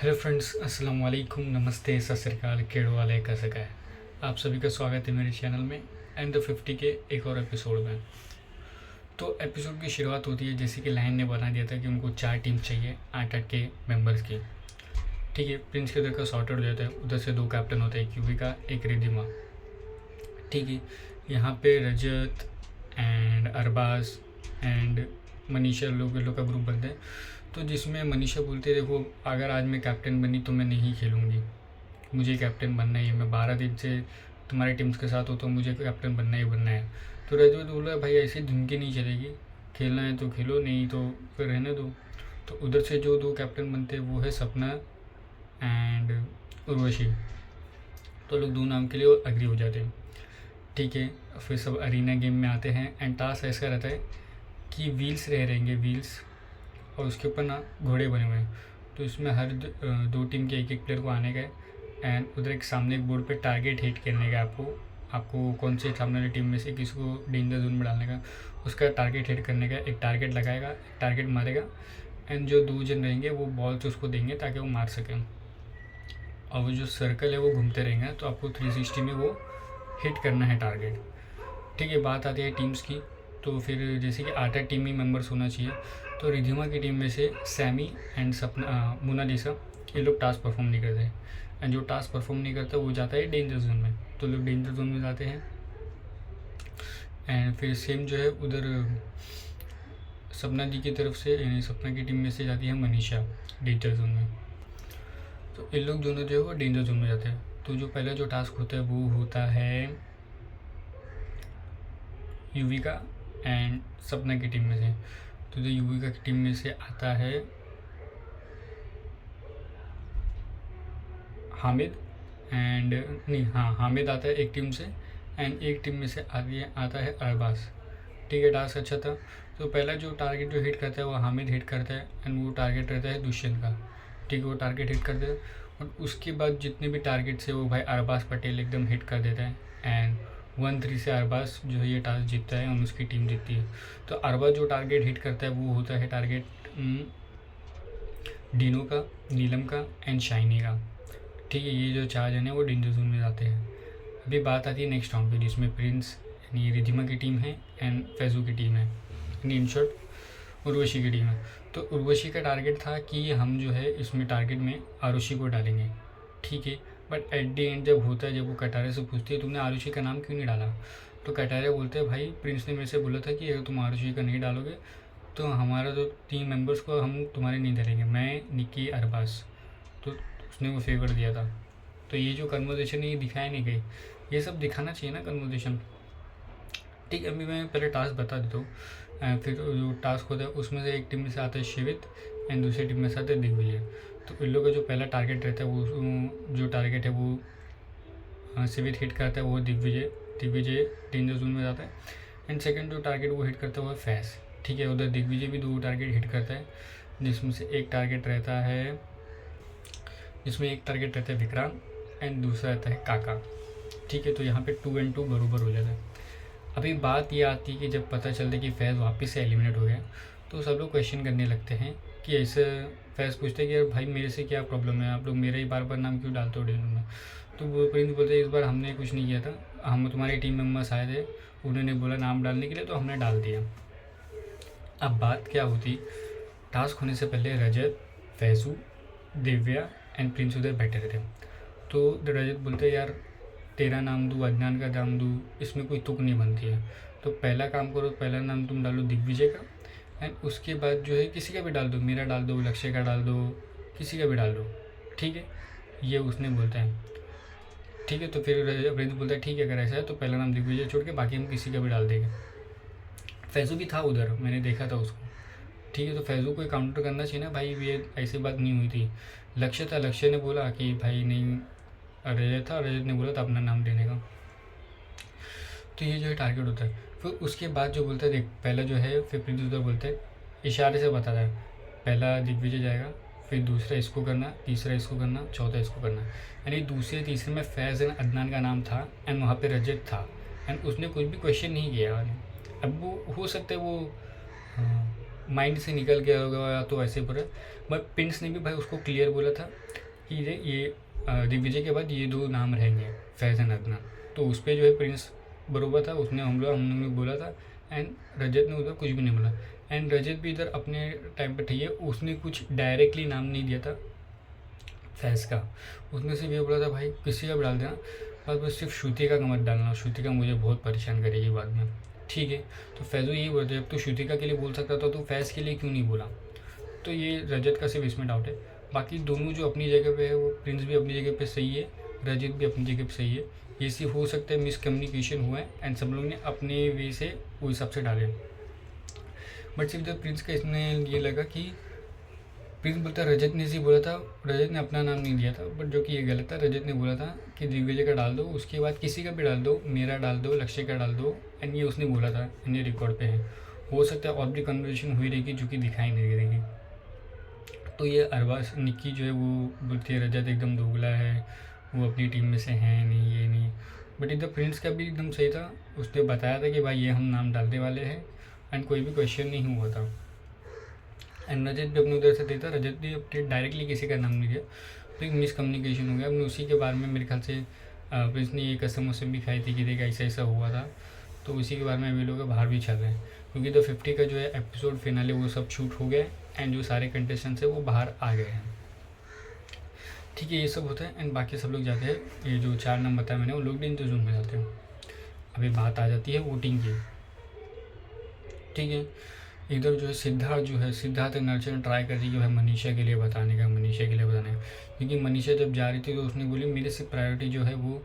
Hello friends, अस्सलाम वालेकुम, नमस्ते, सत श्री अकाल, केड़ो वाले कैसे का है। आप सभी का स्वागत है मेरे चैनल में एंड द 50 के एक और एपिसोड में। तो एपिसोड की शुरुआत होती है जैसे कि लाइन ने बना दिया था कि उनको 4 टीम चाहिए 8-8 के मेंबर्स की। ठीक है, प्रिंस के उधर का सॉर्ट आउट हो जाता है, उधर से 2 कैप्टन होते हैं, एक यूवी का एक रिद्धिमा। ठीक है, यहाँ पे रजत एंड अरबाज एंड मनीषा लोग का ग्रुप बनते हैं। तो जिसमें मनीषा बोलती है, देखो अगर आज मैं कैप्टन बनी तो मैं नहीं खेलूँगी, मुझे कैप्टन बनना ही है, मैं 12 दिन से तुम्हारी टीम्स के साथ होता हूँ, मुझे कैप्टन बनना ही बनना है। तो रजत बोला, भाई ऐसी धुनकी नहीं चलेगी, खेलना है तो खेलो, नहीं तो फिर रहने दो। तो उधर से जो 2 कैप्टन बनते हैं वो है सपना एंड उर्वशी। तो लोग 2 नाम के लिए अग्री हो जाते हैं। ठीक है, फिर सब अरीना गेम में आते हैं एंड टास्क ऐसा रहता है कि व्हील्स रहेंगे, व्हील्स, और उसके ऊपर ना घोड़े बने हुए हैं। तो इसमें हर 2 टीम के एक प्लेयर को आने का है एंड उधर एक सामने एक बोर्ड पे टारगेट हिट करने का। आपको कौन सी सामने वाली टीम में से किसी को डेंजर जोन में डालने का, उसका टारगेट हिट करने का। एक टारगेट लगाएगा, एक टारगेट मारेगा एंड जो 2 जन रहेंगे वो बॉल से उसको देंगे ताकि वो मार सकें। और वो जो सर्कल है वो घूमते रहेंगे, तो आपको 360 में वो हिट करना है टारगेट। ठीक है, बात आती है टीम्स की। तो फिर जैसे कि 8 टीम ही मेंबर्स होना चाहिए। तो रिधिमा की टीम में से सैमी एंड सपना मोनालिसा, ये लोग टास्क परफॉर्म नहीं करते एंड जो टास्क परफॉर्म नहीं करता वो जाता है डेंजर जोन में। तो लोग डेंजर जोन में जाते हैं एंड फिर सेम जो है उधर सपना जी की तरफ से, यानी सपना की टीम में से जाती है मनीषा डेंजर जोन में। तो इन लोग दोनों जो है वो डेंजर जोन में जाते हैं। तो जो पहला जो टास्क होता है वो होता है युविका एंड सपना की टीम में से। तो जो युविका की टीम में से आता है हामिद एंड नहीं, हाँ, हामिद आता है एक टीम से एंड एक टीम में से आता है अरबाज। ठीक है, टास्क अच्छा था। तो पहला जो टारगेट जो हिट करता है वो हामिद हिट करता है एंड वो टारगेट रहता है दुष्यंत का। ठीक है, वो टारगेट हिट करता है और उसके बाद जितने भी टारगेट्स है वो भाई अरबाज पटेल एकदम हिट कर देता है एंड 1-3 से अरबाज जो है ये टास्क जीतता है और उसकी टीम जीतती है। तो अरबाज जो टारगेट हिट करता है वो होता है टारगेट डीनो का, नीलम का एंड शाइनी का। ठीक है, ये जो 4 जन है वो डेंजर जोन में जाते हैं। अभी बात आती है नेक्स्ट राउंड पे, जिसमें प्रिंस यानी रिधिमा की टीम है एंड फैजू की टीम है, यानी इन शॉर्ट उर्वशी की टीम है। तो उर्वशी का टारगेट था कि हम जो है इसमें टारगेट में आरुषि को डालेंगे। ठीक है, बट एट द एंड जब होता है, जब वो कटारे से पूछती है तुमने आरुषि का नाम क्यों नहीं डाला, तो कटारे बोलते हैं, भाई प्रिंस ने मेरे से बोला था कि अगर तुम आरुषि का नहीं डालोगे तो हमारा जो 3 मेंबर्स को हम तुम्हारे नहीं डालेंगे, मैं, निकी, अरबाज। तो उसने वो फेवर दिया था। तो ये जो कन्वर्सेशन है ये दिखाया नहीं गई, ये सब दिखाना चाहिए ना कन्वर्सेशन। ठीक है, अभी मैं पहले टास्क बता देता हूँ। फिर जो टास्क होता है उसमें से एक टीम में से आता है शिवित एंड दूसरी टीम में से आता है दिग्विजय। तो इन लोगों का जो पहला टारगेट रहता है वो जो टारगेट है वो शिवित हिट करता है, वो दिग्विजय डेंजर जोन में जाता है एंड सेकंड जो टारगेट वो हिट करता है वो है फैस। ठीक है, उधर दिग्विजय भी 2 टारगेट हिट करता है, जिसमें से एक टारगेट रहता है विक्रांत एंड दूसरा रहता है काका। ठीक है, तो यहाँ पे 2 and 2 बराबर हो जाता है। अभी बात ये आती है कि जब पता चलता है कि फैज़ वापस से एलिमिनेट हो गया तो सब लोग क्वेश्चन करने लगते हैं कि ऐसे फैज़ पूछते हैं कि यार भाई मेरे से क्या प्रॉब्लम है, आप लोग मेरा ही बार बार नाम क्यों डालते हो डेनू में। तो वो प्रिंस बोलते हैं इस बार हमने कुछ नहीं किया था, हम तुम्हारे टीम मेम्बर्स आए थे, उन्होंने बोला नाम डालने के लिए तो हमने डाल दिया। अब बात क्या होती, टास्क होने से पहले रजत, फैजू, दिव्या एंड प्रिंस उधर बैठे रहते। तो रजत बोलते हैं यार तेरा नाम दूँ, अदनान का नाम दूँ, इसमें कोई तुक नहीं बनती है। तो पहला काम करो, पहला नाम तुम डालो दिग्विजय का एंड उसके बाद जो है किसी का भी डाल दो, मेरा डाल दो, लक्ष्य का डाल दो, किसी का भी डाल दो। ठीक है, ये उसने बोलता है। ठीक है, तो फिर प्रिंस बोलता है ठीक है, अगर ऐसा है तो पहला नाम दिग्विजय छोड़ के बाकी हम किसी का भी डाल देंगे। फैजू भी था उधर, मैंने देखा था उसको। ठीक है, तो फैजू को काउंटर करना चाहिए ना भाई, ये ऐसी बात नहीं हुई थी। लक्ष्य था, लक्ष्य ने बोला कि भाई नहीं, रजत था, रजत ने बोला था अपना नाम देने का। तो ये जो है टारगेट होता है। फिर उसके बाद जो बोलता है, देख पहला जो है, फिर प्रिंस उधर बोलते हैं, इशारे से बताता है, पहला दिग्विजय जाएगा, फिर दूसरा इसको करना, तीसरा इसको करना, चौथा इसको करना। यानी दूसरे तीसरे में फैज़ एंड अदनान का नाम था एंड वहाँ पे रजत था एंड उसने कुछ भी क्वेश्चन नहीं किया। अब वो हो सकता है वो माइंड से निकल गया होगा या तो ऐसे पूरा। बट प्रिंस ने भी भाई उसको क्लियर बोला था कि ये दिग्विजय के बाद ये 2 नाम रहेंगे, फैज़ एंड अदनान। तो उस पर जो है प्रिंस बरोबर था, उसने हम लोग बोला था। एंड रजत ने उधर कुछ भी नहीं बोला। एंड रजत भी इधर अपने टाइम पर ठीक है, उसने कुछ डायरेक्टली नाम नहीं दिया था फैज़ का। उसने सिर्फ ये बोला था भाई किसी का भी डाल देना, बस सिर्फ श्रुतिका का मत डालना, श्रुतिका मुझे बहुत परेशान करेगी बाद में। ठीक है, तो फैज़ू यही बोलते जब तू श्रुतिका के लिए बोल सकता था तो फैज़ के लिए क्यों नहीं बोला। तो ये रजत का सिर्फ इसमें डाउट है। बाकी दोनों जो अपनी जगह पे है, वो प्रिंस भी अपनी जगह पे सही है, रजत भी अपनी जगह पे सही है। ये सिर्फ हो सकता है मिसकम्युनिकेशन हुआ है एंड सब लोग ने अपने वे से वो हिसाब से डाले। बट सिर्फ जब प्रिंस का इसमें ये लगा कि प्रिंस बोलता रजत ने बोला था, रजत ने अपना नाम नहीं दिया था, बट जो कि ये गलत था। रजत ने बोला था कि दिग्विजय का डाल दो, उसके बाद किसी का भी डाल दो, मेरा डाल दो, लक्ष्य का डाल दो। एंड ये उसने बोला था, इन्हें रिकॉर्ड पे है। हो सकता है और भी कन्वर्सेशन हुई रहेगी जो कि दिखाई नहीं देगी। तो ये अरबाज निक्की जो है वो बोलती है रजत एकदम दोगला है, वो अपनी टीम में से है नहीं, ये नहीं। बट इधर प्रिंस का भी एकदम सही था, उसने बताया था कि भाई ये हम नाम डालने वाले हैं एंड कोई भी क्वेश्चन नहीं हुआ था। एंड रजत भी अपने उधर से देता, रजत भी अपने डायरेक्टली किसी का नाम नहीं दिया। तो एक मिसकम्युनिकेशन हो गया। अपने उसी के बारे में मेरे ख्याल से प्रिंस ने ये कसम वसम भी खाई थी कि देखा ऐसा ऐसा हुआ था। तो उसी के बारे में अभी लोग बाहर भी चल रहे हैं, क्योंकि द 50 का जो है एपिसोड फिनाले वो सब शूट हो गया एंड जो सारे कंटेस्टेंट्स हैं वो बाहर आ गए हैं। ठीक है, ये सब होता है एंड बाकी सब लोग जाते हैं, ये जो 4 नाम बताया मैंने, वो लोग इन जोन में जाते हैं। अभी बात आ जाती है वोटिंग की। ठीक है, इधर जो है सिद्धार्थ नर्चर ट्राई कर रही है मनीषा के लिए बताने का, क्योंकि मनीषा जब जा रही थी तो उसने बोली मेरे से प्रायोरिटी जो है वो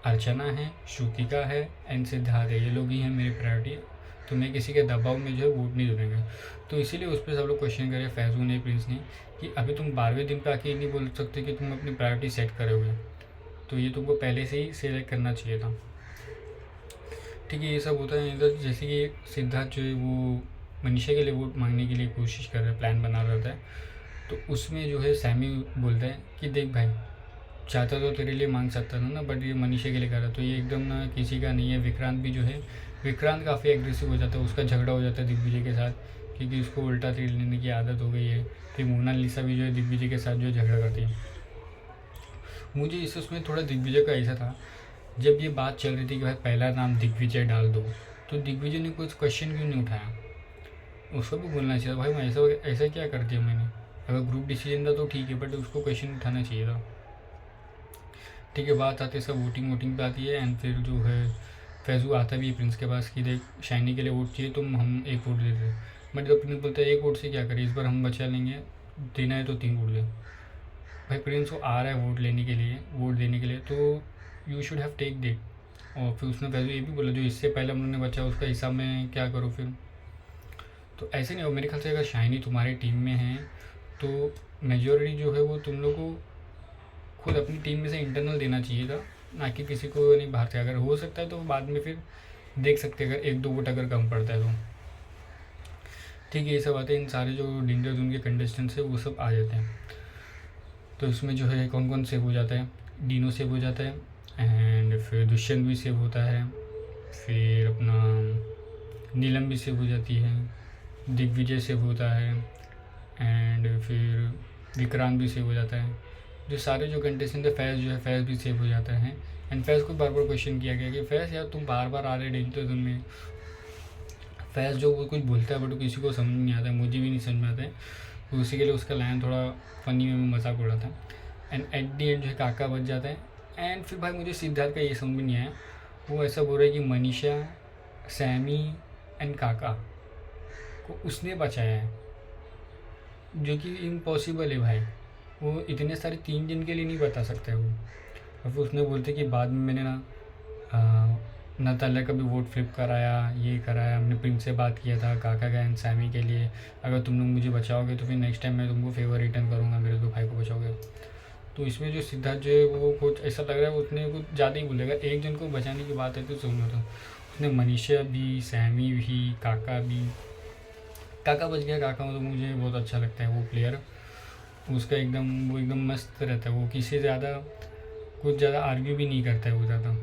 अर्चना है, श्रुतिका है एंड सिद्धार्थ है, ये लोग ही हैं मेरी प्रायोरिटी। तो मैं किसी के दबाव में जो है वोट नहीं दूंगा। तो इसीलिए उस पर सब लोग क्वेश्चन करे, फैज़ू ने, प्रिंस ने, कि अभी तुम 12वें दिन पे आके नहीं बोल सकते कि तुम अपनी प्रायोरिटी सेट करोगे, तो ये तुमको पहले से ही सेलेक्ट करना चाहिए था। ठीक है, ये सब होता है इधर। जैसे कि सिद्धार्थ जो है वो मनीषा के लिए वोट मांगने के लिए कोशिश कर रहा है, प्लान बना रहता है। तो उसमें जो है सैमी बोलता है कि देख भाई, चाहता तो तेरे लिए मांग सकता था ना, बट ये मनीषा के लिए कर रहा है, तो ये एकदम ना किसी का नहीं है। विक्रांत भी जो है, विक्रांत काफ़ी एग्रेसिव हो जाता है, उसका झगड़ा हो जाता है दिग्विजय के साथ, क्योंकि उसको उल्टा तीर लेने की आदत हो गई है। फिर मोनालिसा भी जो है दिग्विजय के साथ जो झगड़ा करती है। मुझे उसमें थोड़ा दिग्विजय का ऐसा था, जब ये बात चल रही थी कि भाई पहला नाम दिग्विजय डाल दो, तो दिग्विजय ने कुछ क्वेश्चन क्यों नहीं उठाया। उसको भी बोलना चाहिए भाई मैं ऐसा क्या कर दिया मैंने। अगर ग्रुप डिसीजन था तो ठीक है, बट उसको क्वेश्चन उठाना चाहिए था। ठीक है, बात आती है सब वोटिंग पे आती है एंड फिर जो है फैज़ू आता भी प्रिंस के पास कि देख शाइनी के लिए वोट चाहिए, तुम हम 1 वोट दे दे। बट जब प्रिंस बोलता है 1 वोट से क्या करें, इस बार हम बचा लेंगे, देना है तो 3 वोट दे। भाई प्रिंस को आ रहा है वोट देने के लिए, तो यू शुड हैव टेक दे। और फिर उसने फैज़ू ये भी बोला जो इससे पहले हम लोगों ने बचा उसका हिसाब में क्या करो फिर। तो ऐसे नहीं हो, मेरे ख्याल से अगर शाइनी तुम्हारी टीम में है तो मेजॉरिटी जो है वो तुम लोग को खुद अपनी टीम में से इंटरनल देना चाहिए था, ना कि किसी को नहीं बाहर से। अगर हो सकता है तो बाद में फिर देख सकते हैं, अगर 1-2 वोट अगर कम पड़ता है तो। ठीक है, ये सब बातें इन सारे जो डेंजर जोन के कंटेस्टेंट्स है वो सब आ जाते हैं। तो इसमें जो है कौन कौन सेव हो जाता है, डीनो सेव हो जाता है एंड फिर दुष्यंत भी सेव होता है, फिर अपना नीलम भी सेव हो जाती है, दिग्विजय सेव होता है एंड फिर विक्रांत भी सेव हो जाता है। जो सारे जो कंटेस्टेंट है, फैज़ भी सेव हो जाता है। एंड फैज़ को बार बार क्वेश्चन किया गया कि फैज़ यार तुम बार बार आ रहे डेंजर जोन में। फैज़ जो वो कुछ बोलता है बट किसी को समझ नहीं आता है, मुझे भी नहीं समझ में आता है, तो उसी के लिए उसका लाइन थोड़ा फनी में मजाक उड़ाता है। एंड एट दी एंड जो है काका बच जाता है। एंड फिर भाई मुझे सिद्धार्थ का ये समझ में नहीं आया, वो ऐसा बोल रहा है कि मनीषा, सैमी एंड काका को उसने बचाया है, जो कि इम्पॉसिबल है भाई। वो इतने सारे 3 दिन के लिए नहीं बता सकता है वो। और फिर उसने बोलते कि बाद में मैंने नतालिया का भी वोट फ्लिप कराया, ये कराया, हमने प्रिंस से बात किया था काका का एंड सैमी के लिए, अगर तुम लोग मुझे बचाओगे तो फिर नेक्स्ट टाइम मैं तुमको फेवर रिटर्न करूँगा, मेरे 2 भाई को बचाओगे। तो इसमें जो सिद्धार्थ जो है वो कुछ ऐसा लग रहा है उसने कुछ ज़्यादा ही बोलेगा। एक जन को बचाने की बात है तो सुन लो, उसने मनीषा भी, सैमी भी, काका बच गया। काका तो मुझे बहुत अच्छा लगता है वो प्लेयर, उसका एकदम मस्त रहता है, वो किसी कुछ ज़्यादा आर्ग्यू भी नहीं करता है वो ज़्यादा।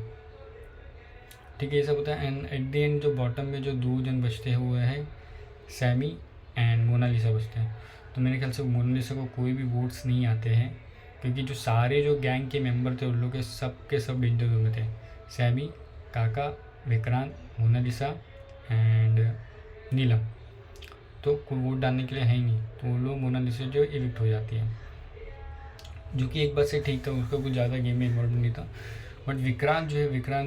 ठीक है, ये सब होता है। एंड एट द एंड जो बॉटम में जो 2 जन बचते हैं वो है सैमी एंड मोनालिसा बचते हैं। तो मेरे ख्याल से मोनालिसा को कोई भी वोट्स नहीं आते हैं, क्योंकि जो सारे जो गैंग के मेंबर थे उन लोग के सब डेंजर जोन में थे। सैमी, काका, विक्रांत, मोनालिसा एंड नीलम तो कोई वोट डालने के लिए है ही नहीं, तो वो लोग मोनालिसा जो इविक्ट हो जाती है, जो कि एक बात से ठीक था, उसका कुछ ज़्यादा गेम में इन्वॉल्वमेंट नहीं था। बट विक्रांत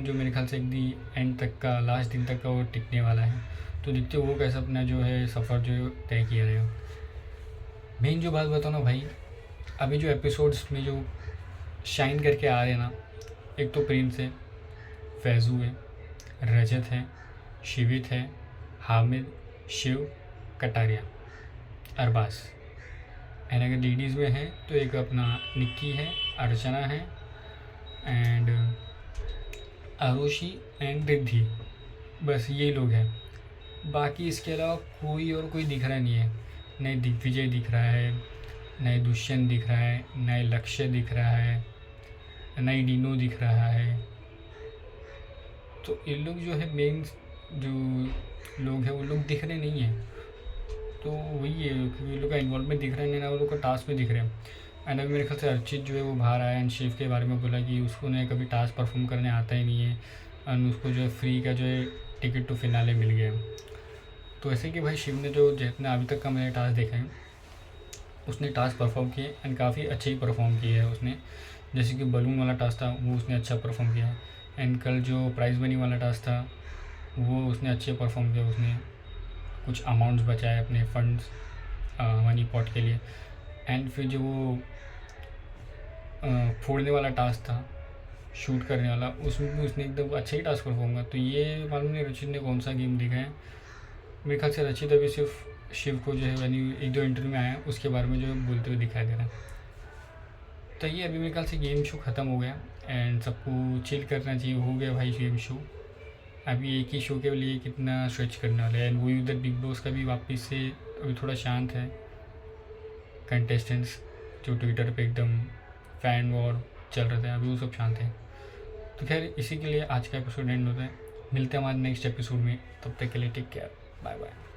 जो मेरे ख्याल से एक दी एंड तक का, लास्ट दिन तक का वो टिकने वाला है। तो देखते वो कैसे अपना जो है सफ़र जो है तय किया रहेगा। मेन जो बात बताओ ना भाई, अभी जो एपिसोड्स में जो शाइन करके आ रहे हैं ना, एक तो प्रिंस है, फैज़ू है, रजत है, शिवित है, हामिद, शिव, कटारिया, अरबाज। एंड अगर लेडीज़ में है तो एक अपना निक्की है, अर्चना है एंड आरुषि एंड रिद्धि। बस ये लोग हैं। बाकी इसके अलावा कोई दिख रहा नहीं है। नए दिग्विजय दिख रहा है, नए दुष्यंत दिख रहा है, नए लक्ष्य दिख रहा है, नई डीनो दिख रहा है। तो ये लोग जो है मेन जो लोग हैं वो लोग दिख रहे नहीं हैं। तो वही है, क्योंकि लोग का इन्वॉल्वमेंट दिख रहा है, ना वो लोग का टास्क में दिख रहे हैं। एंड अभी मेरे ख्याल से अर्चित जो है वो बाहर आया एंड शिव के बारे में बोला कि उसको ने कभी टास्क परफॉर्म करने आता ही नहीं है, एंड उसको जो है फ्री का जो है टिकट टू फिनाले मिल गया। तो ऐसे कि भाई शिव ने जो जितना अभी तक का मैंने टास्क देखा है, उसने टास्क परफॉर्म किए एंड काफ़ी अच्छे ही परफॉर्म किए है उसने। जैसे कि बलून वाला टास्क था वो उसने अच्छा परफॉर्म किया है, एंड कल जो प्राइज़ मनी वाला टास्क था वो उसने अच्छे परफॉर्म किया। उसने कुछ अमाउंट्स बचाए अपने फंड्स मनी पॉट के लिए। एंड फिर जो वो फोड़ने वाला टास्क था, शूट करने वाला, उसमें भी उसने एकदम अच्छा ही टास्क परफॉर्म किया। तो ये मालूम नहीं रचित ने कौन सा गेम देखा है। मेरे ख्याल से रचित अभी सिर्फ शिव को जो है यानी एक दो इंटरव्यू में आया उसके बारे में जो है बोलते हुए दिखाई दे रहा है। तो ये अभी मेरे ख्याल से गेम शो ख़त्म हो गया एंड सबको चिल करना चाहिए। हो गया भाई गेम शो। अभी एक ही शो के लिए कितना स्विच करने वाले हैं। एंड वही उधर बिग बॉस का भी वापस से अभी थोड़ा शांत है। कंटेस्टेंट्स जो ट्विटर पे एकदम फैन वॉर चल रहे थे, अभी वो सब शांत है। तो खैर इसी के लिए आज का एपिसोड एंड होता है। मिलते हैं हमारे नेक्स्ट एपिसोड में, तब तक के लिए टेक केयर, बाय बाय।